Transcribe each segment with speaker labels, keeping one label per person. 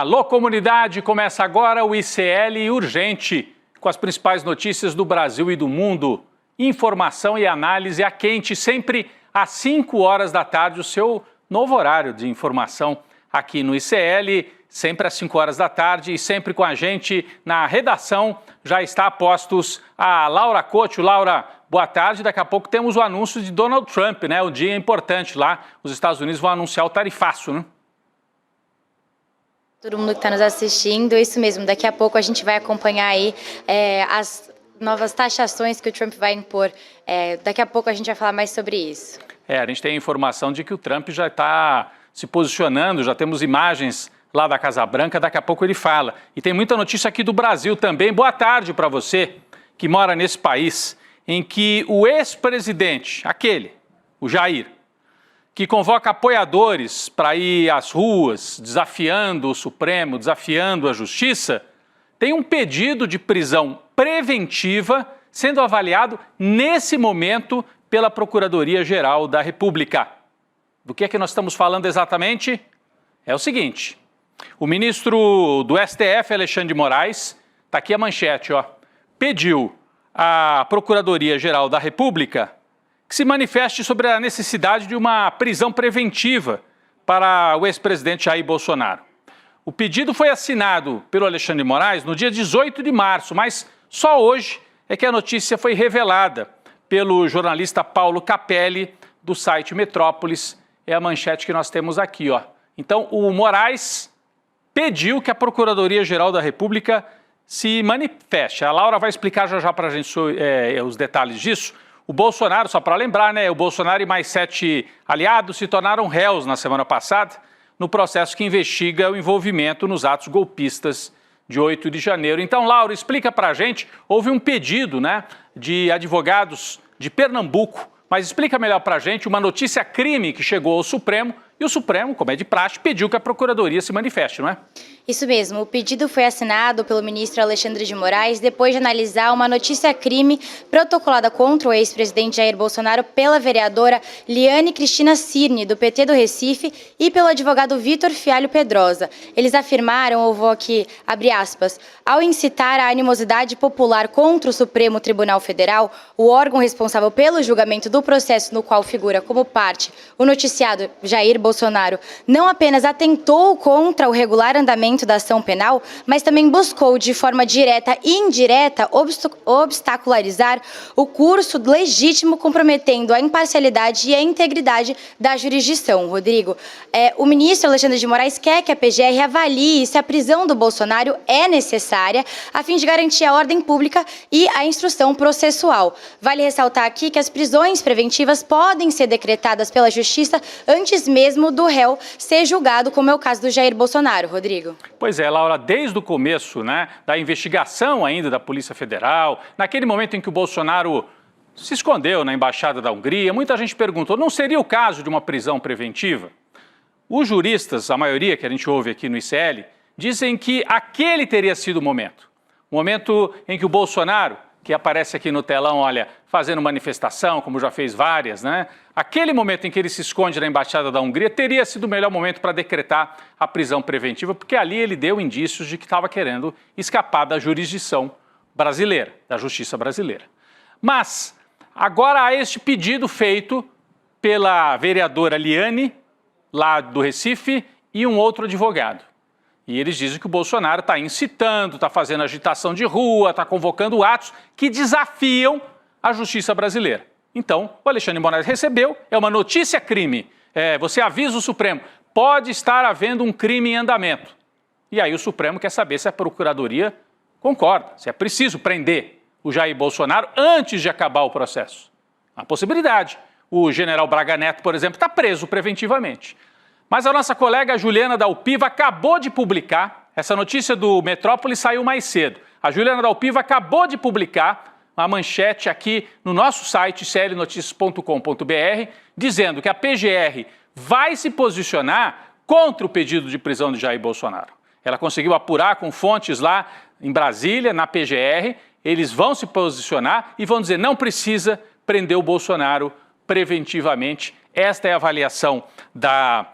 Speaker 1: Alô, comunidade! Começa agora o ICL Urgente, com as principais notícias do Brasil e do mundo. Informação e análise a quente, sempre às 5 horas da tarde, o seu novo horário de informação aqui no ICL, sempre às 5 horas da tarde e sempre com a gente na redação. Já está a postos a Laura Couto. Laura, boa tarde. Daqui a pouco temos o anúncio de Donald Trump, né? O dia importante lá, os Estados Unidos vão anunciar o tarifaço, né?
Speaker 2: Todo mundo que está nos assistindo, isso mesmo, daqui a pouco a gente vai acompanhar aí as novas taxações que o Trump vai impor. Daqui a pouco a gente vai falar mais sobre isso.
Speaker 1: A gente tem a informação de que o Trump já está se posicionando, já temos imagens lá da Casa Branca, daqui a pouco ele fala. E tem muita notícia aqui do Brasil também. Boa tarde para você que mora nesse país em que o ex-presidente, o Jair, que convoca apoiadores para ir às ruas, desafiando o Supremo, desafiando a Justiça, tem um pedido de prisão preventiva sendo avaliado nesse momento pela Procuradoria-Geral da República. Do que nós estamos falando exatamente? É o seguinte, o ministro do STF, Alexandre de Moraes, está aqui a manchete, pediu à Procuradoria-Geral da República que se manifeste sobre a necessidade de uma prisão preventiva para o ex-presidente Jair Bolsonaro. O pedido foi assinado pelo Alexandre de Moraes no dia 18 de março, mas só hoje é que a notícia foi revelada pelo jornalista Paulo Capelli, do site Metrópolis. É a manchete que nós temos aqui, Então, o Moraes pediu que a Procuradoria-Geral da República se manifeste. A Laura vai explicar já para a gente os detalhes disso. O Bolsonaro, só para lembrar, o Bolsonaro e mais 7 aliados se tornaram réus na semana passada no processo que investiga o envolvimento nos atos golpistas de 8 de janeiro. Então, Laura, explica para a gente, houve um pedido de advogados de Pernambuco, mas explica melhor para a gente uma notícia crime que chegou ao Supremo e o Supremo, como é de praxe, pediu que a Procuradoria se manifeste, não é?
Speaker 2: Isso mesmo, o pedido foi assinado pelo ministro Alexandre de Moraes depois de analisar uma notícia-crime protocolada contra o ex-presidente Jair Bolsonaro pela vereadora Liane Cristina Cirne, do PT do Recife, e pelo advogado Vitor Fialho Pedrosa. Eles afirmaram, eu vou aqui, abre aspas, ao incitar a animosidade popular contra o Supremo Tribunal Federal, o órgão responsável pelo julgamento do processo no qual figura como parte o noticiado Jair Bolsonaro não apenas atentou contra o regular andamento da ação penal, mas também buscou de forma direta e indireta obstacularizar o curso legítimo, comprometendo a imparcialidade e a integridade da jurisdição. Rodrigo, o ministro Alexandre de Moraes quer que a PGR avalie se a prisão do Bolsonaro é necessária a fim de garantir a ordem pública e a instrução processual. Vale ressaltar aqui que as prisões preventivas podem ser decretadas pela Justiça antes mesmo do réu ser julgado, como é o caso do Jair Bolsonaro. Rodrigo.
Speaker 1: Pois é, Laura, desde o começo da investigação ainda da Polícia Federal, naquele momento em que o Bolsonaro se escondeu na Embaixada da Hungria, muita gente perguntou, não seria o caso de uma prisão preventiva? Os juristas, a maioria que a gente ouve aqui no ICL, dizem que aquele teria sido o momento em que o Bolsonaro, que aparece aqui no telão, olha, fazendo manifestação, como já fez várias, aquele momento em que ele se esconde na Embaixada da Hungria teria sido o melhor momento para decretar a prisão preventiva, porque ali ele deu indícios de que estava querendo escapar da jurisdição brasileira, da justiça brasileira. Mas agora há este pedido feito pela vereadora Liane, lá do Recife, e um outro advogado. E eles dizem que o Bolsonaro está incitando, está fazendo agitação de rua, está convocando atos que desafiam a justiça brasileira. Então, o Alexandre de Moraes recebeu, é uma notícia-crime. Você avisa o Supremo, pode estar havendo um crime em andamento. E aí o Supremo quer saber se a Procuradoria concorda, se é preciso prender o Jair Bolsonaro antes de acabar o processo. Uma possibilidade. O general Braga Neto, por exemplo, está preso preventivamente. Mas a nossa colega Juliana Dalpiva acabou de publicar, essa notícia do Metrópolis saiu mais cedo. A Juliana Dalpiva acabou de publicar uma manchete aqui no nosso site, clnoticias.com.br, dizendo que a PGR vai se posicionar contra o pedido de prisão de Jair Bolsonaro. Ela conseguiu apurar com fontes lá em Brasília, na PGR, eles vão se posicionar e vão dizer não precisa prender o Bolsonaro preventivamente. Esta é a avaliação da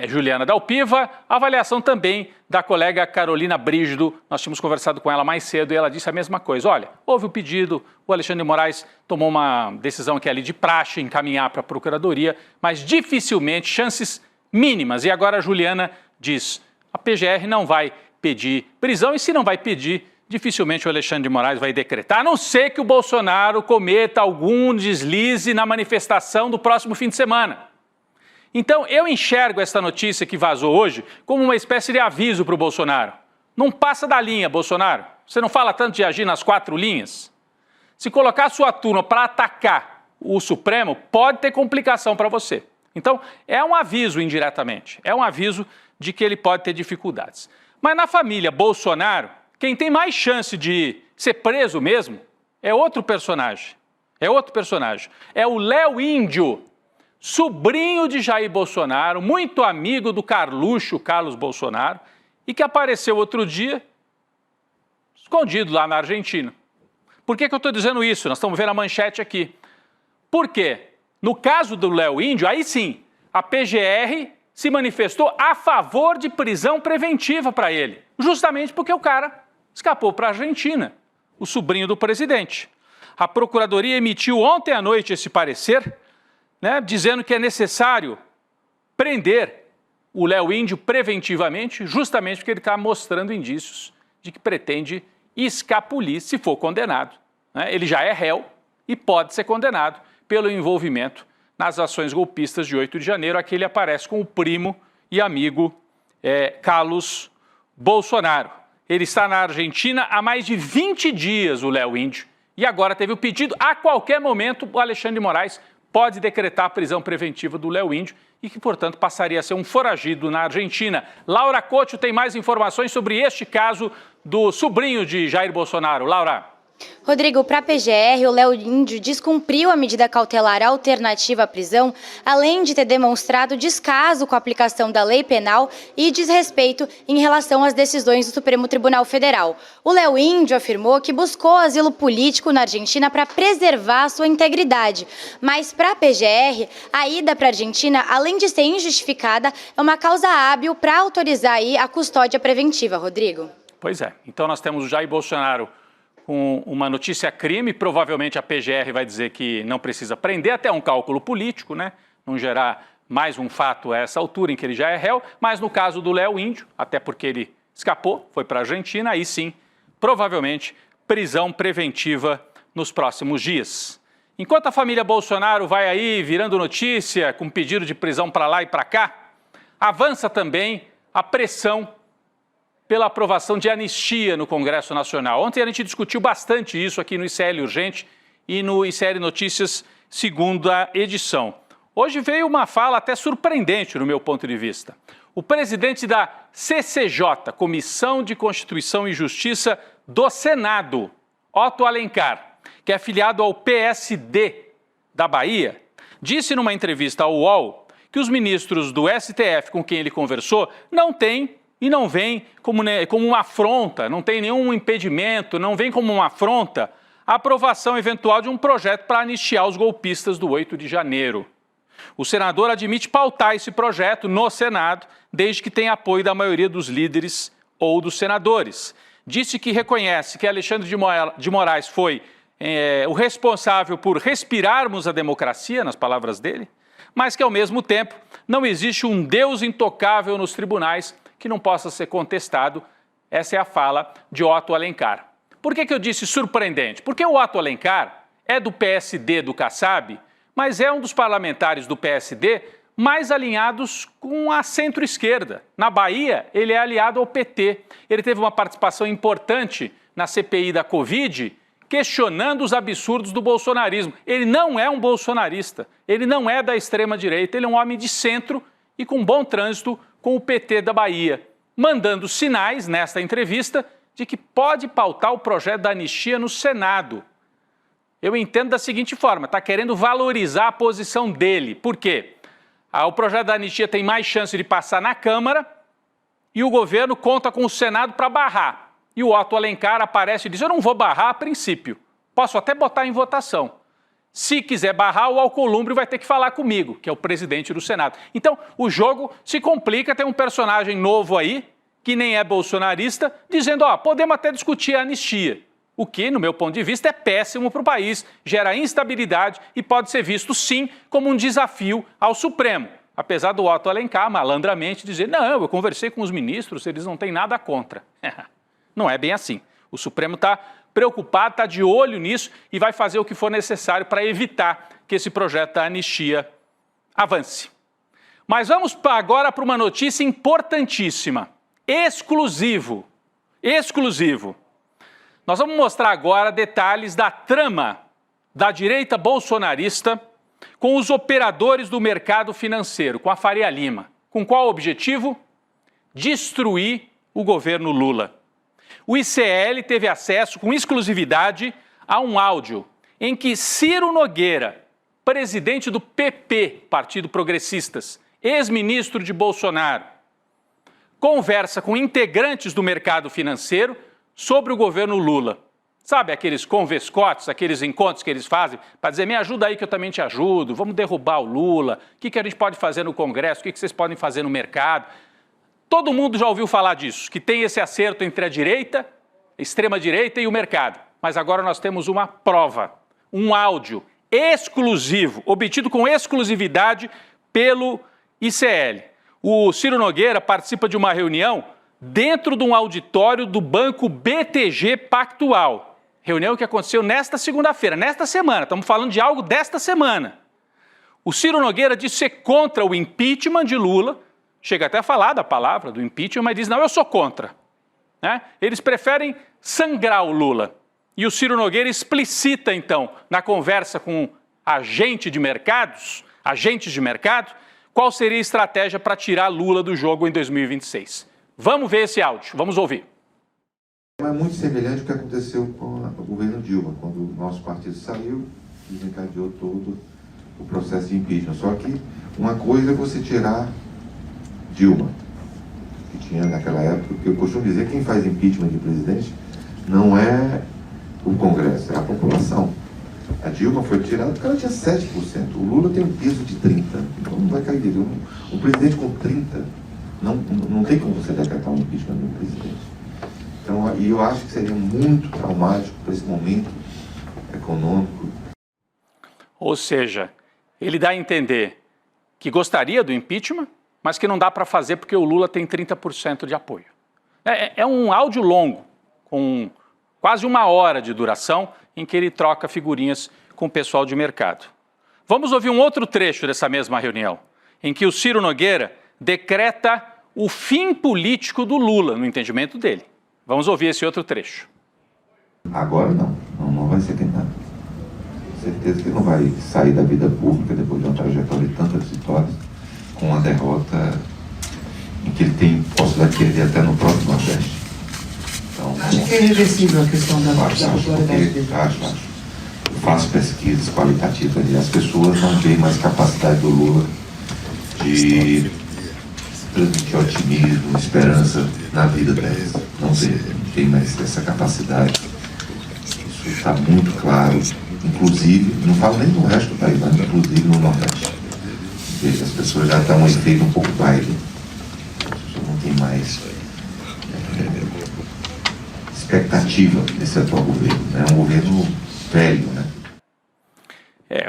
Speaker 1: Juliana Dalpiva, avaliação também da colega Carolina Brígido. Nós tínhamos conversado com ela mais cedo e ela disse a mesma coisa. Olha, houve o pedido, o Alexandre de Moraes tomou uma decisão que é ali de praxe, encaminhar para a Procuradoria, mas dificilmente, chances mínimas. E agora a Juliana diz, a PGR não vai pedir prisão e se não vai pedir, dificilmente o Alexandre de Moraes vai decretar, a não ser que o Bolsonaro cometa algum deslize na manifestação do próximo fim de semana. Então, eu enxergo essa notícia que vazou hoje como uma espécie de aviso para o Bolsonaro. Não passa da linha, Bolsonaro. Você não fala tanto de agir nas 4 linhas? Se colocar a sua turma para atacar o Supremo, pode ter complicação para você. Então, é um aviso indiretamente. É um aviso de que ele pode ter dificuldades. Mas na família Bolsonaro, quem tem mais chance de ser preso mesmo é outro personagem. É o Léo Índio, sobrinho de Jair Bolsonaro, muito amigo do Carluxo Carlos Bolsonaro, e que apareceu outro dia escondido lá na Argentina. Por que eu estou dizendo isso? Nós estamos vendo a manchete aqui. Por quê? No caso do Léo Índio, aí sim, a PGR se manifestou a favor de prisão preventiva para ele, justamente porque o cara escapou para a Argentina, o sobrinho do presidente. A Procuradoria emitiu ontem à noite esse parecer, dizendo que é necessário prender o Léo Índio preventivamente, justamente porque ele está mostrando indícios de que pretende escapulir se for condenado. Ele já é réu e pode ser condenado pelo envolvimento nas ações golpistas de 8 de janeiro. Aqui ele aparece com o primo e amigo Carlos Bolsonaro. Ele está na Argentina há mais de 20 dias, o Léo Índio, e agora teve o pedido, a qualquer momento, o Alexandre de Moraes pode decretar a prisão preventiva do Léo Índio e que, portanto, passaria a ser um foragido na Argentina. Laura Couto tem mais informações sobre este caso do sobrinho de Jair Bolsonaro. Laura.
Speaker 2: Rodrigo, para a PGR, o Léo Índio descumpriu a medida cautelar alternativa à prisão, além de ter demonstrado descaso com a aplicação da lei penal e desrespeito em relação às decisões do Supremo Tribunal Federal. O Léo Índio afirmou que buscou asilo político na Argentina para preservar sua integridade. Mas para a PGR, a ida para a Argentina, além de ser injustificada, é uma causa hábil para autorizar aí a custódia preventiva, Rodrigo.
Speaker 1: Pois é, então nós temos o Jair Bolsonaro com uma notícia crime, provavelmente a PGR vai dizer que não precisa prender, até um cálculo político, não gerar mais um fato a essa altura em que ele já é réu, mas no caso do Léo Índio, até porque ele escapou, foi para a Argentina, aí sim, provavelmente prisão preventiva nos próximos dias. Enquanto a família Bolsonaro vai aí virando notícia, com pedido de prisão para lá e para cá, avança também a pressão pela aprovação de anistia no Congresso Nacional. Ontem a gente discutiu bastante isso aqui no ICL Urgente e no ICL Notícias, segunda edição. Hoje veio uma fala até surpreendente no meu ponto de vista. O presidente da CCJ, Comissão de Constituição e Justiça do Senado, Otto Alencar, que é afiliado ao PSD da Bahia, disse numa entrevista ao UOL que os ministros do STF com quem ele conversou não têm e não vem como uma afronta, não tem nenhum impedimento, não vem como uma afronta a aprovação eventual de um projeto para anistiar os golpistas do 8 de janeiro. O senador admite pautar esse projeto no Senado, desde que tenha apoio da maioria dos líderes ou dos senadores. Disse que reconhece que Alexandre de Moraes foi o responsável por respirarmos a democracia, nas palavras dele, mas que, ao mesmo tempo, não existe um Deus intocável nos tribunais que não possa ser contestado. Essa é a fala de Otto Alencar. Por que eu disse surpreendente? Porque o Otto Alencar é do PSD do Kassab, mas é um dos parlamentares do PSD mais alinhados com a centro-esquerda. Na Bahia, ele é aliado ao PT. Ele teve uma participação importante na CPI da Covid, questionando os absurdos do bolsonarismo. Ele não é um bolsonarista, ele não é da extrema-direita, ele é um homem de centro e com bom trânsito com o PT da Bahia, mandando sinais nesta entrevista de que pode pautar o projeto da anistia no Senado. Eu entendo da seguinte forma, está querendo valorizar a posição dele. Por quê? O projeto da anistia tem mais chance de passar na Câmara e o governo conta com o Senado para barrar. E o Otto Alencar aparece e diz, eu não vou barrar a princípio, posso até botar em votação. Se quiser barrar, o Alcolumbre vai ter que falar comigo, que é o presidente do Senado. Então, o jogo se complica, tem um personagem novo aí, que nem é bolsonarista, dizendo, podemos até discutir a anistia. O que, no meu ponto de vista, é péssimo para o país, gera instabilidade e pode ser visto, sim, como um desafio ao Supremo. Apesar do Otto Alencar, malandramente, dizer, não, eu conversei com os ministros, eles não têm nada contra. Não é bem assim. O Supremo está preocupado, está de olho nisso e vai fazer o que for necessário para evitar que esse projeto da anistia avance. Mas vamos agora para uma notícia importantíssima. Exclusivo. Nós vamos mostrar agora detalhes da trama da direita bolsonarista com os operadores do mercado financeiro, com a Faria Lima. Com qual objetivo? Destruir o governo Lula. O ICL teve acesso com exclusividade a um áudio em que Ciro Nogueira, presidente do PP, Partido Progressistas, ex-ministro de Bolsonaro, conversa com integrantes do mercado financeiro sobre o governo Lula. Sabe aqueles convescotes, aqueles encontros que eles fazem para dizer, me ajuda aí que eu também te ajudo, vamos derrubar o Lula, o que a gente pode fazer no Congresso, o que vocês podem fazer no mercado. Todo mundo já ouviu falar disso, que tem esse acerto entre a direita, a extrema-direita e o mercado. Mas agora nós temos uma prova, um áudio exclusivo, obtido com exclusividade pelo ICL. O Ciro Nogueira participa de uma reunião dentro de um auditório do Banco BTG Pactual. Reunião que aconteceu nesta segunda-feira, nesta semana, estamos falando de algo desta semana. O Ciro Nogueira disse ser contra o impeachment de Lula, chega até a falar da palavra do impeachment, mas diz, não, eu sou contra. Eles preferem sangrar o Lula. E o Ciro Nogueira explicita, então, na conversa com agentes de mercado, qual seria a estratégia para tirar Lula do jogo em 2026. Vamos ver esse áudio, vamos ouvir.
Speaker 3: É muito semelhante ao que aconteceu com o governo Dilma, quando o nosso partido saiu e desencadeou todo o processo de impeachment. Só que uma coisa é você tirar Dilma, que tinha naquela época, porque eu costumo dizer, quem faz impeachment de presidente não é o Congresso, é a população. A Dilma foi tirada porque ela tinha 7%. O Lula tem um peso de 30%. Então não vai cair dele. Um presidente com 30%, não tem como você decretar um impeachment de um presidente. Então, e eu acho que seria muito traumático para esse momento econômico.
Speaker 1: Ou seja, ele dá a entender que gostaria do impeachment, mas que não dá para fazer porque o Lula tem 30% de apoio. É um áudio longo, com quase 1 hora de duração, em que ele troca figurinhas com o pessoal de mercado. Vamos ouvir um outro trecho dessa mesma reunião, em que o Ciro Nogueira decreta o fim político do Lula, no entendimento dele. Vamos ouvir esse outro trecho.
Speaker 3: Agora não vai ser tentado. Certeza que não vai sair da vida pública depois de uma trajetória de tantas vitórias, com uma derrota em que ele tem possibilidade de perder até no próprio Nordeste. Então,
Speaker 4: acho que é irreversível a questão da popularidade dele.
Speaker 3: Acho. Eu faço pesquisas qualitativas e as pessoas não veem mais capacidade do Lula de transmitir otimismo, esperança na vida delas. Não tem mais essa capacidade. Isso está muito claro. Inclusive, não falo nem no resto do país, mas inclusive no Nordeste. Veja, as pessoas já estão um efeito um pouco baile. Não tem mais expectativa desse atual governo. É um governo velho, né?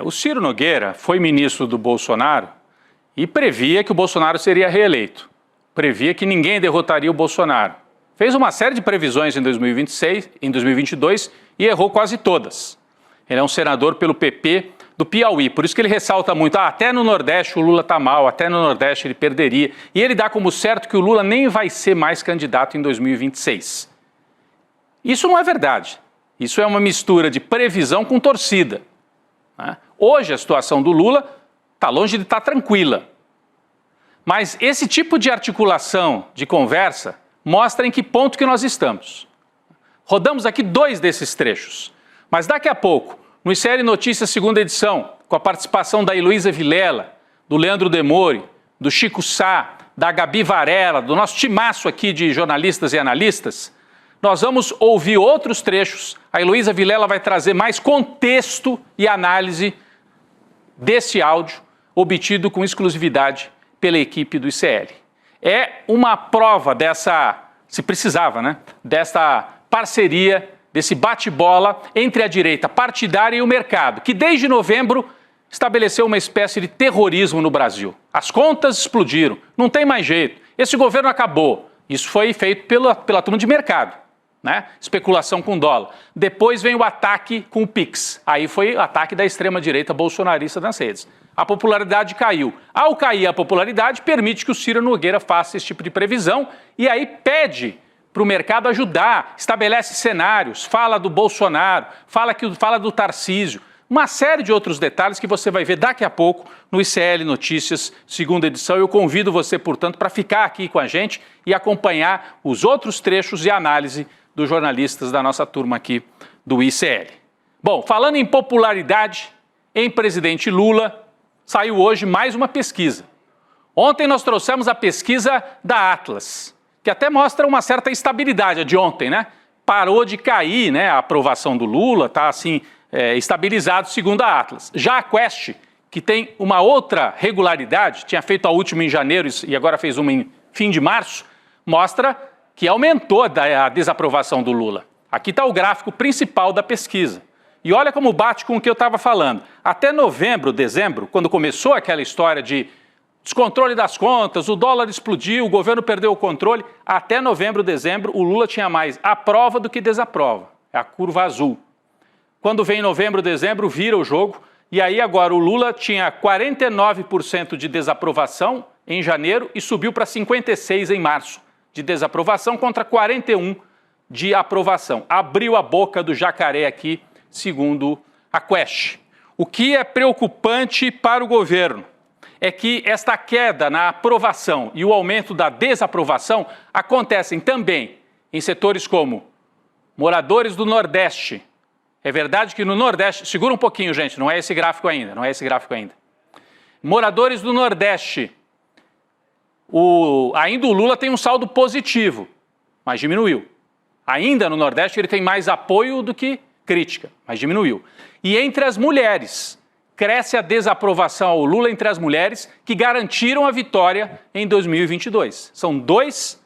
Speaker 1: O Ciro Nogueira foi ministro do Bolsonaro e previa que o Bolsonaro seria reeleito. Previa que ninguém derrotaria o Bolsonaro. Fez uma série de previsões em 2022 e errou quase todas. Ele é um senador pelo PP do Piauí, por isso que ele ressalta muito, até no Nordeste o Lula está mal, até no Nordeste ele perderia. E ele dá como certo que o Lula nem vai ser mais candidato em 2026. Isso não é verdade. Isso é uma mistura de previsão com torcida. Hoje a situação do Lula está longe de estar tranquila. Mas esse tipo de articulação, de conversa, mostra em que ponto que nós estamos. Rodamos aqui 2 desses trechos. Mas daqui a pouco, no ICL Notícias, segunda edição, com a participação da Heloísa Vilela, do Leandro Demore, do Chico Sá, da Gabi Varela, do nosso timaço aqui de jornalistas e analistas, Nós vamos ouvir outros trechos. A Heloísa Vilela vai trazer mais contexto e análise desse áudio obtido com exclusividade pela equipe do ICL. É uma prova dessa, se precisava, né, dessa parceria, desse bate-bola entre a direita partidária e o mercado, que desde novembro estabeleceu uma espécie de terrorismo no Brasil. As contas explodiram, não tem mais jeito, esse governo acabou. Isso foi feito pela turma de mercado, né? Especulação com dólar. Depois vem o ataque com o Pix, aí foi o ataque da extrema-direita bolsonarista nas redes. A popularidade caiu. Ao cair a popularidade, permite que o Ciro Nogueira faça esse tipo de previsão e aí pede para o mercado ajudar, estabelece cenários, fala do Bolsonaro, fala do Tarcísio, uma série de outros detalhes que você vai ver daqui a pouco no ICL Notícias, segunda edição. Eu convido você, portanto, para ficar aqui com a gente e acompanhar os outros trechos e análise dos jornalistas da nossa turma aqui do ICL. Bom, falando em popularidade, em presidente Lula, saiu hoje mais uma pesquisa. Ontem nós trouxemos a pesquisa da Atlas, que até mostra uma certa estabilidade, a de ontem, né? Parou de cair, né, a aprovação do Lula, está assim, estabilizado segundo a Atlas. Já a Quest, que tem uma outra regularidade, tinha feito a última em janeiro e agora fez uma em fim de março, mostra que aumentou a desaprovação do Lula. Aqui está o gráfico principal da pesquisa. E olha como bate com o que eu estava falando. Até novembro, dezembro, quando começou aquela história de descontrole das contas, o dólar explodiu, o governo perdeu o controle, até novembro, dezembro, o Lula tinha mais aprova do que desaprova. É a curva azul. Quando vem novembro, dezembro, vira o jogo. E aí agora o Lula tinha 49% de desaprovação em janeiro e subiu para 56% em março de desaprovação contra 41% de aprovação. Abriu a boca do jacaré aqui, segundo a Quest. O que é preocupante para o governo é que esta queda na aprovação e o aumento da desaprovação acontecem também em setores como moradores do Nordeste. É verdade que no Nordeste, segura um pouquinho, gente, não é esse gráfico ainda, Moradores do Nordeste, ainda o Lula tem um saldo positivo, mas diminuiu. Ainda no Nordeste ele tem mais apoio do que crítica, mas diminuiu. E entre as mulheres, cresce a desaprovação ao Lula entre as mulheres que garantiram a vitória em 2022. São dois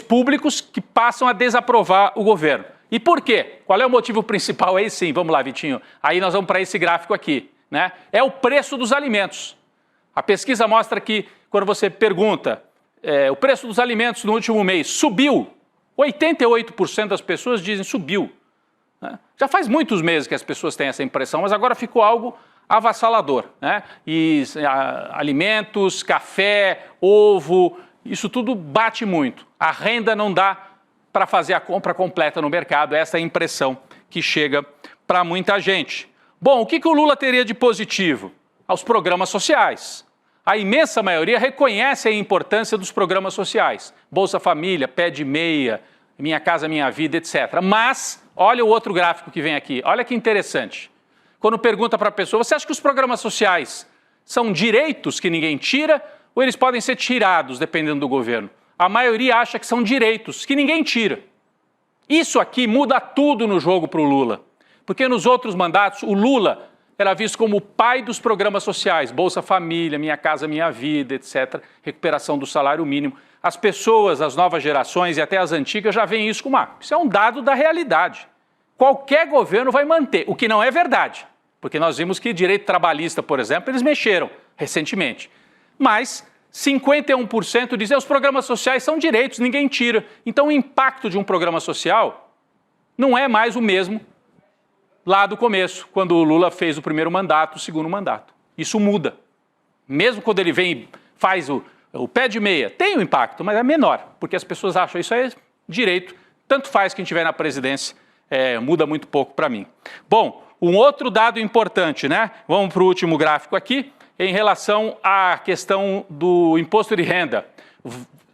Speaker 1: públicos que passam a desaprovar o governo. E por quê? Qual é o motivo principal? Aí sim, vamos lá, Vitinho. Aí nós vamos para esse gráfico aqui, né? É o preço dos alimentos. A pesquisa mostra que, quando você pergunta, o preço dos alimentos no último mês subiu, 88% das pessoas dizem subiu. Né? Já faz muitos meses que as pessoas têm essa impressão, mas agora ficou algo avassalador, né? E alimentos, café, ovo, isso tudo bate muito. A renda não dá para fazer a compra completa no mercado, essa é a impressão que chega para muita gente. Bom, o que o Lula teria de positivo? Aos programas sociais. A imensa maioria reconhece a importância dos programas sociais. Bolsa Família, Pé de Meia, Minha Casa Minha Vida, etc. Mas, olha o outro gráfico que vem aqui, olha que interessante. Quando pergunta para a pessoa, você acha que os programas sociais são direitos que ninguém tira ou eles podem ser tirados dependendo do governo? A maioria acha que são direitos que ninguém tira. Isso aqui muda tudo no jogo para o Lula. Porque nos outros mandatos, o Lula era visto como o pai dos programas sociais, Bolsa Família, Minha Casa Minha Vida, etc., recuperação do salário mínimo. As pessoas, as novas gerações e até as antigas já veem isso como isso é um dado da realidade. Qualquer governo vai manter, o que não é verdade. Porque nós vimos que direito trabalhista, por exemplo, eles mexeram recentemente. Mas 51% dizem que os programas sociais são direitos, ninguém tira. Então o impacto de um programa social não é mais o mesmo lá do começo, quando o Lula fez o primeiro mandato, o segundo mandato. Isso muda. Mesmo quando ele vem e faz o pé de meia, tem um impacto, mas é menor, porque as pessoas acham isso é direito, tanto faz quem estiver na presidência, muda muito pouco para mim. Bom, um outro dado importante, né? Vamos para o último gráfico aqui, em relação à questão do imposto de renda.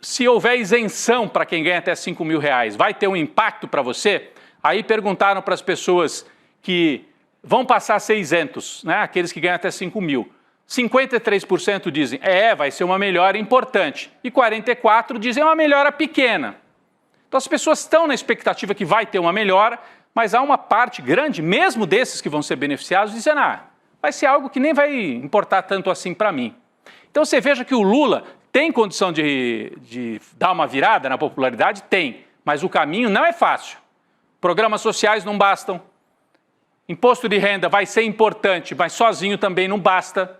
Speaker 1: Se houver isenção para quem ganha até R$5.000, vai ter um impacto para você? Aí perguntaram para as pessoas que vão passar a ser isentos, né? Aqueles que ganham até 5 mil. 53% dizem, vai ser uma melhora importante. E 44% dizem uma melhora pequena. Então as pessoas estão na expectativa que vai ter uma melhora, mas há uma parte grande, mesmo desses que vão ser beneficiados, dizendo, vai ser algo que nem vai importar tanto assim para mim. Então você veja que o Lula tem condição de dar uma virada na popularidade? Tem, mas o caminho não é fácil. Programas sociais não bastam, imposto de renda vai ser importante, mas sozinho também não basta.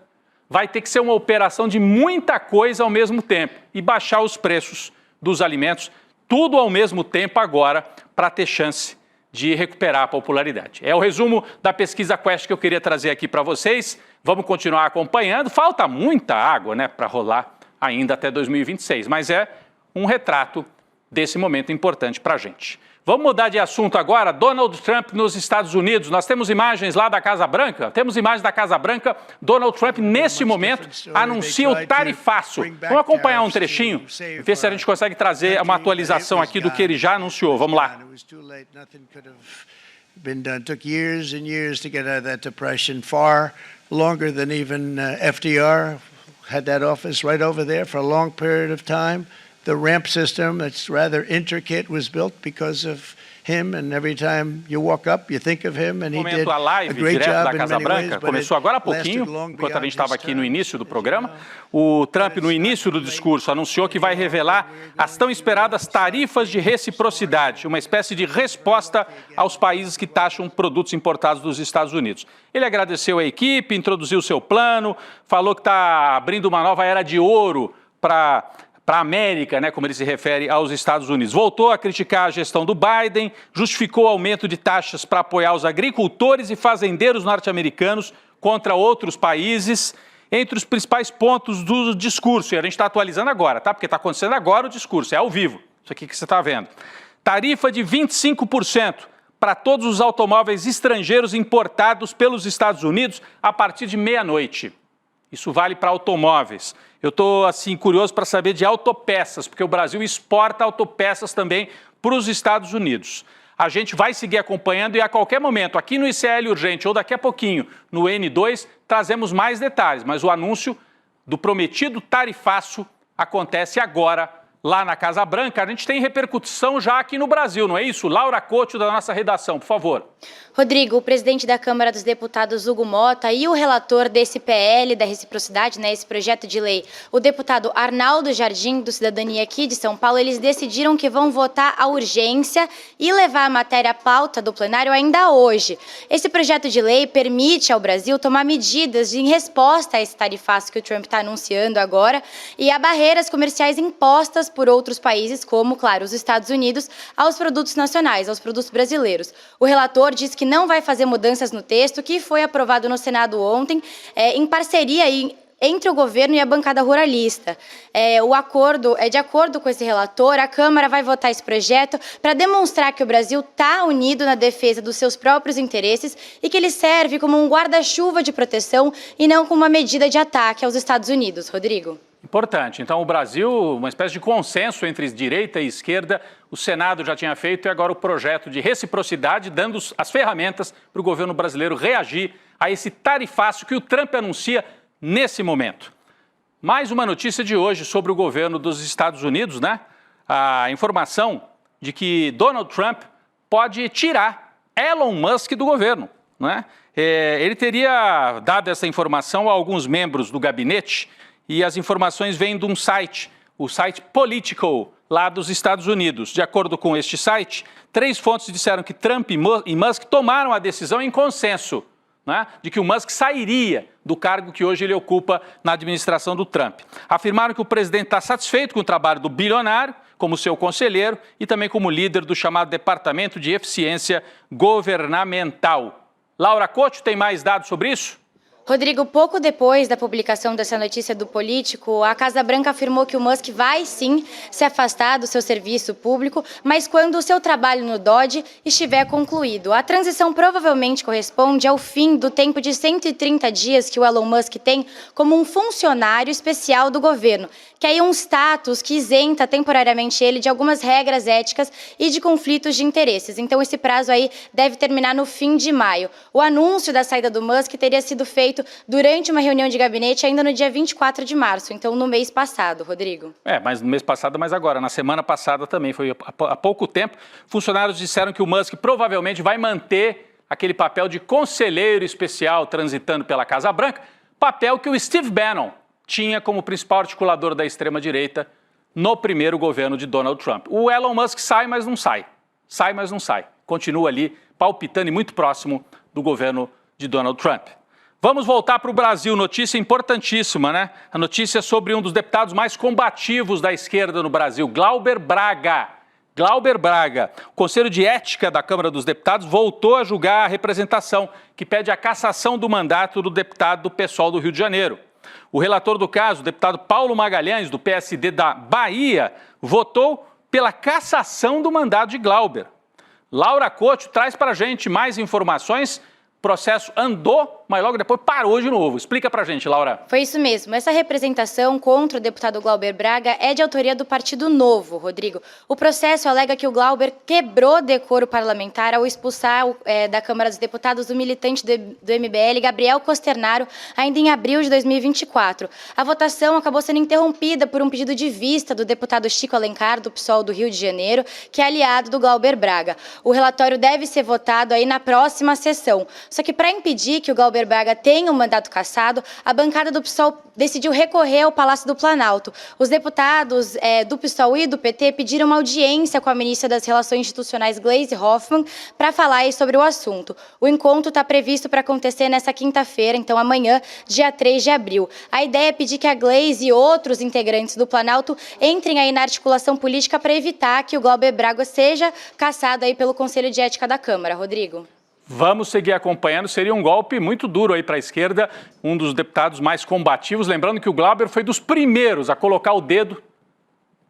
Speaker 1: Vai ter que ser uma operação de muita coisa ao mesmo tempo e baixar os preços dos alimentos, tudo ao mesmo tempo agora, para ter chance de recuperar a popularidade. É o resumo da pesquisa Quest que eu queria trazer aqui para vocês. Vamos continuar acompanhando. Falta muita água, né, para rolar ainda até 2026, mas é um retrato desse momento importante para a gente. Vamos mudar de assunto agora. Donald Trump nos Estados Unidos. Nós temos imagens lá da Casa Branca. Temos imagens da Casa Branca. Donald Trump, nesse momento, anuncia o tarifaço. Vamos acompanhar um trechinho e ver se a gente consegue trazer uma atualização aqui do que ele já anunciou. Vamos lá.
Speaker 5: Took years and years to get out of that depression, far longer than even FDR had that office right over there for a long period of time. The ramp system, that's rather intricate, was built because of him, and every time you walk up, you think of him, and he did a great job in many ways.
Speaker 1: Começou agora há pouquinho, enquanto a gente estava aqui no início do programa. O Trump, no início do discurso, anunciou que vai revelar as tão esperadas tarifas de reciprocidade, uma espécie de resposta aos países que taxam produtos importados dos Estados Unidos. Ele agradeceu a equipe, introduziu o seu plano, falou que está abrindo uma nova era de ouro para a América, né, como ele se refere aos Estados Unidos. Voltou a criticar a gestão do Biden, justificou o aumento de taxas para apoiar os agricultores e fazendeiros norte-americanos contra outros países, entre os principais pontos do discurso. E a gente está atualizando agora, tá? Porque está acontecendo agora o discurso, é ao vivo, isso aqui que você está vendo. Tarifa de 25% para todos os automóveis estrangeiros importados pelos Estados Unidos a partir de meia-noite. Isso vale para automóveis. Eu estou, assim, curioso para saber de autopeças, porque o Brasil exporta autopeças também para os Estados Unidos. A gente vai seguir acompanhando e a qualquer momento, aqui no ICL Urgente ou daqui a pouquinho no N2, trazemos mais detalhes. Mas o anúncio do prometido tarifaço acontece agora lá na Casa Branca. A gente tem repercussão já aqui no Brasil, não é isso? Laura Couto, da nossa redação, por favor.
Speaker 2: Rodrigo, o presidente da Câmara dos Deputados, Hugo Motta, e o relator desse PL da reciprocidade, né, esse projeto de lei, o deputado Arnaldo Jardim, do Cidadania aqui de São Paulo, eles decidiram que vão votar a urgência e levar a matéria à pauta do plenário ainda hoje. Esse projeto de lei permite ao Brasil tomar medidas em resposta a esse tarifaço que o Trump está anunciando agora e a barreiras comerciais impostas por outros países, como, claro, os Estados Unidos, aos produtos nacionais, aos produtos brasileiros. O relator diz que não vai fazer mudanças no texto, que foi aprovado no Senado ontem, em parceria entre o governo e a bancada ruralista. De acordo com esse relator, a Câmara vai votar esse projeto para demonstrar que o Brasil está unido na defesa dos seus próprios interesses e que ele serve como um guarda-chuva de proteção e não como uma medida de ataque aos Estados Unidos. Rodrigo.
Speaker 1: Importante. Então, o Brasil, uma espécie de consenso entre direita e esquerda, o Senado já tinha feito e agora o projeto de reciprocidade, dando as ferramentas para o governo brasileiro reagir a esse tarifaço que o Trump anuncia nesse momento. Mais uma notícia de hoje sobre o governo dos Estados Unidos, né? A informação de que Donald Trump pode tirar Elon Musk do governo, né? Ele teria dado essa informação a alguns membros do gabinete e as informações vêm de um site, o site Politico, lá dos Estados Unidos. De acordo com este site, 3 fontes disseram que Trump e Musk tomaram a decisão em consenso, né, de que o Musk sairia do cargo que hoje ele ocupa na administração do Trump. Afirmaram que o presidente está satisfeito com o trabalho do bilionário, como seu conselheiro e também como líder do chamado Departamento de Eficiência Governamental. Laura Couto, tem mais dados sobre isso?
Speaker 2: Rodrigo, pouco depois da publicação dessa notícia do Político, a Casa Branca afirmou que o Musk vai sim se afastar do seu serviço público, mas quando o seu trabalho no Dodge estiver concluído. A transição provavelmente corresponde ao fim do tempo de 130 dias que o Elon Musk tem como um funcionário especial do governo, que é um status que isenta temporariamente ele de algumas regras éticas e de conflitos de interesses. Então esse prazo aí deve terminar no fim de maio. O anúncio da saída do Musk teria sido feito feito durante uma reunião de gabinete ainda no dia 24 de março, então no mês passado, Rodrigo.
Speaker 1: Mas no mês passado, mas agora, na semana passada também, foi há pouco tempo, funcionários disseram que o Musk provavelmente vai manter aquele papel de conselheiro especial transitando pela Casa Branca, papel que o Steve Bannon tinha como principal articulador da extrema-direita no primeiro governo de Donald Trump. O Elon Musk sai, mas não sai. Sai, mas não sai. Continua ali palpitando e muito próximo do governo de Donald Trump. Vamos voltar para o Brasil, notícia importantíssima, né? A notícia sobre um dos deputados mais combativos da esquerda no Brasil, Glauber Braga. Glauber Braga. O Conselho de Ética da Câmara dos Deputados voltou a julgar a representação que pede a cassação do mandato do deputado do PSOL do Rio de Janeiro. O relator do caso, o deputado Paulo Magalhães, do PSD da Bahia, votou pela cassação do mandato de Glauber. Laura Couto traz para a gente mais informações. O processo andou, mas logo depois parou de novo. Explica pra gente, Laura.
Speaker 2: Foi isso mesmo. Essa representação contra o deputado Glauber Braga é de autoria do Partido Novo, Rodrigo. O processo alega que o Glauber quebrou decoro parlamentar ao expulsar da Câmara dos Deputados o militante do MBL, Gabriel Costernaro, ainda em abril de 2024. A votação acabou sendo interrompida por um pedido de vista do deputado Chico Alencar, do PSOL do Rio de Janeiro, que é aliado do Glauber Braga. O relatório deve ser votado aí na próxima sessão. Só que para impedir que o Glauber Braga tenha um mandato cassado, a bancada do PSOL decidiu recorrer ao Palácio do Planalto. Os deputados do PSOL e do PT pediram uma audiência com a ministra das Relações Institucionais, Gleisi Hoffmann, para falar aí sobre o assunto. O encontro está previsto para acontecer nessa quinta-feira, então amanhã, dia 3 de abril. A ideia é pedir que a Gleisi e outros integrantes do Planalto entrem aí na articulação política para evitar que o Glauber Braga seja cassado aí pelo Conselho de Ética da Câmara. Rodrigo.
Speaker 1: Vamos seguir acompanhando, seria um golpe muito duro aí para a esquerda, um dos deputados mais combativos, lembrando que o Glauber foi dos primeiros a colocar o dedo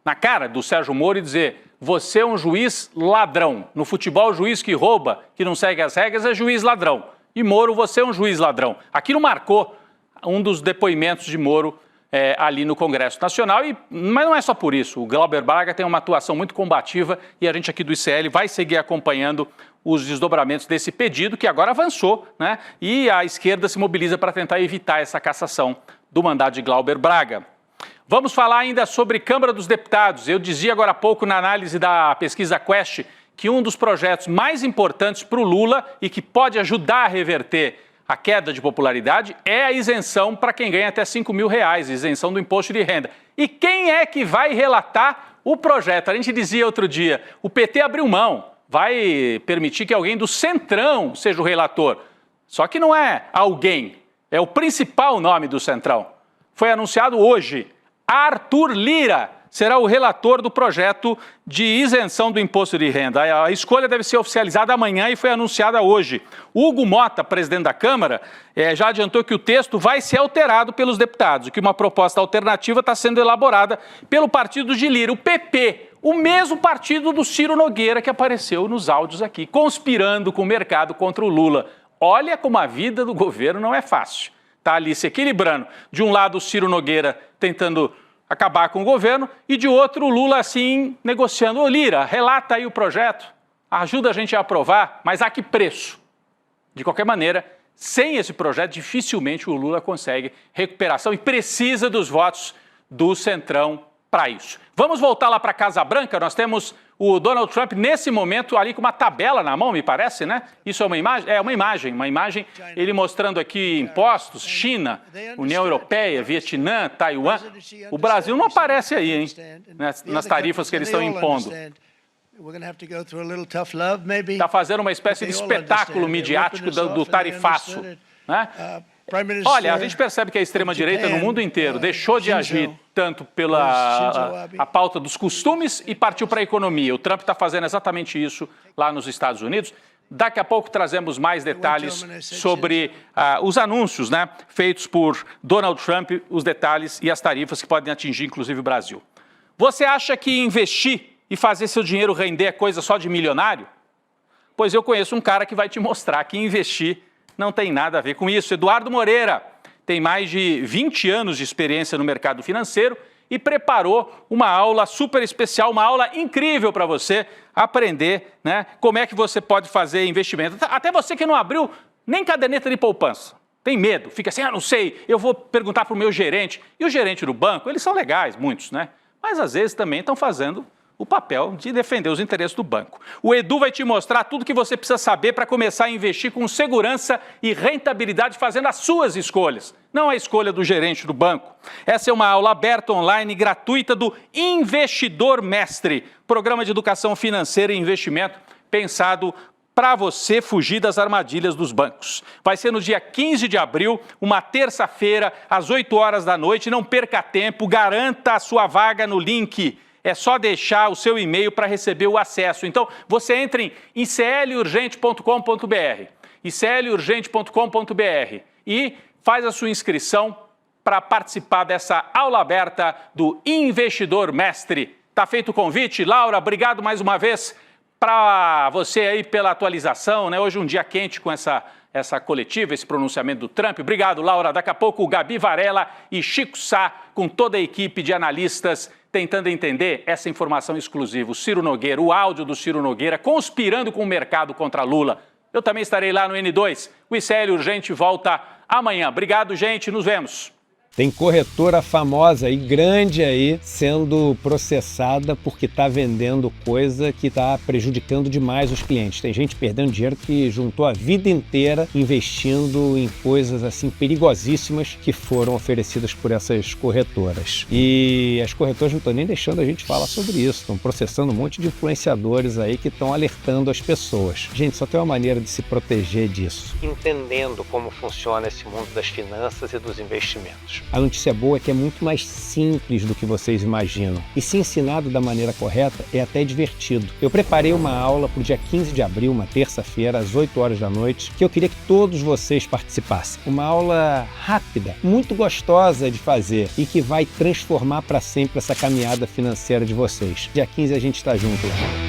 Speaker 1: na cara do Sérgio Moro e dizer: você é um juiz ladrão. No futebol, o juiz que rouba, que não segue as regras, é juiz ladrão. E Moro, você é um juiz ladrão. Aquilo marcou um dos depoimentos de Moro ali no Congresso Nacional, mas não é só por isso. O Glauber Braga tem uma atuação muito combativa e a gente aqui do ICL vai seguir acompanhando os desdobramentos desse pedido, que agora avançou, né? E a esquerda se mobiliza para tentar evitar essa cassação do mandato de Glauber Braga. Vamos falar ainda sobre Câmara dos Deputados. Eu dizia agora há pouco na análise da pesquisa Quest que um dos projetos mais importantes para o Lula e que pode ajudar a reverter a queda de popularidade é a isenção para quem ganha até R$5 mil, isenção do imposto de renda. E quem é que vai relatar o projeto? A gente dizia outro dia, o PT abriu mão, vai permitir que alguém do Centrão seja o relator. Só que não é alguém, é o principal nome do Centrão. Foi anunciado hoje, Arthur Lira será o relator do projeto de isenção do imposto de renda. A escolha deve ser oficializada amanhã e foi anunciada hoje. Hugo Mota, presidente da Câmara, já adiantou que o texto vai ser alterado pelos deputados, que uma proposta alternativa está sendo elaborada pelo partido de Lira, o PP, o mesmo partido do Ciro Nogueira que apareceu nos áudios aqui, conspirando com o mercado contra o Lula. Olha como a vida do governo não é fácil. Está ali se equilibrando. De um lado, o Ciro Nogueira tentando acabar com o governo, e de outro o Lula assim negociando. Ô Lira, relata aí o projeto, ajuda a gente a aprovar, mas a que preço? De qualquer maneira, sem esse projeto, dificilmente o Lula consegue recuperação e precisa dos votos do Centrão para isso. Vamos voltar lá para a Casa Branca, nós temos o Donald Trump nesse momento ali com uma tabela na mão, me parece, né? Isso é uma imagem? É uma imagem, ele mostrando aqui impostos, China, União Europeia, Vietnã, Taiwan. O Brasil não aparece aí, hein? Nas tarifas que eles estão impondo. Está fazendo uma espécie de espetáculo midiático do tarifaço, né? Olha, a gente percebe que a extrema-direita no mundo inteiro deixou de agir tanto pela a pauta dos costumes e partiu para a economia. O Trump está fazendo exatamente isso lá nos Estados Unidos. Daqui a pouco trazemos mais detalhes sobre os anúncios, né, feitos por Donald Trump, os detalhes e as tarifas que podem atingir, inclusive, o Brasil. Você acha que investir e fazer seu dinheiro render é coisa só de milionário? Pois eu conheço um cara que vai te mostrar que investir não tem nada a ver com isso. Eduardo Moreira tem mais de 20 anos de experiência no mercado financeiro e preparou uma aula super especial, uma aula incrível para você aprender, né, como é que você pode fazer investimento. Até você que não abriu nem caderneta de poupança. tem medo, fica assim, não sei, eu vou perguntar para o meu gerente. E o gerente do banco, eles são legais, muitos, né? Mas às vezes também estão fazendo o papel de defender os interesses do banco. O Edu vai te mostrar tudo o que você precisa saber para começar a investir com segurança e rentabilidade, fazendo as suas escolhas, não a escolha do gerente do banco. Essa é uma aula aberta online gratuita do Investidor Mestre, programa de educação financeira e investimento pensado para você fugir das armadilhas dos bancos. Vai ser no dia 15 de abril, uma terça-feira, às 8 horas da noite. Não perca tempo, garanta a sua vaga no link. É só deixar o seu e-mail para receber o acesso. Então, você entra em iclurgente.com.br, iclurgente.com.br e faz a sua inscrição para participar dessa aula aberta do Investidor Mestre. Tá feito o convite? Laura, obrigado mais uma vez para você aí pela atualização, né? Hoje um dia quente com essa coletiva, esse pronunciamento do Trump. Obrigado, Laura. Daqui a pouco o Gabi Varela e Chico Sá, com toda a equipe de analistas, tentando entender essa informação exclusiva. O Ciro Nogueira, o áudio do Ciro Nogueira, conspirando com o mercado contra Lula. Eu também estarei lá no N2. O ICL Urgente volta amanhã. Obrigado, gente. Nos vemos.
Speaker 6: Tem corretora famosa e grande aí sendo processada porque está vendendo coisa que está prejudicando demais os clientes. Tem gente perdendo dinheiro que juntou a vida inteira investindo em coisas assim perigosíssimas que foram oferecidas por essas corretoras. E as corretoras não estão nem deixando a gente falar sobre isso. Estão processando um monte de influenciadores aí que estão alertando as pessoas. Gente, só tem uma maneira de se proteger disso: entendendo como funciona esse mundo das finanças e dos investimentos. A notícia boa é que é muito mais simples do que vocês imaginam. E se ensinado da maneira correta, é até divertido. Eu preparei uma aula para o dia 15 de abril, uma terça-feira, às 8 horas da noite, que eu queria que todos vocês participassem. Uma aula rápida, muito gostosa de fazer e que vai transformar para sempre essa caminhada financeira de vocês. Dia 15 a gente está junto lá.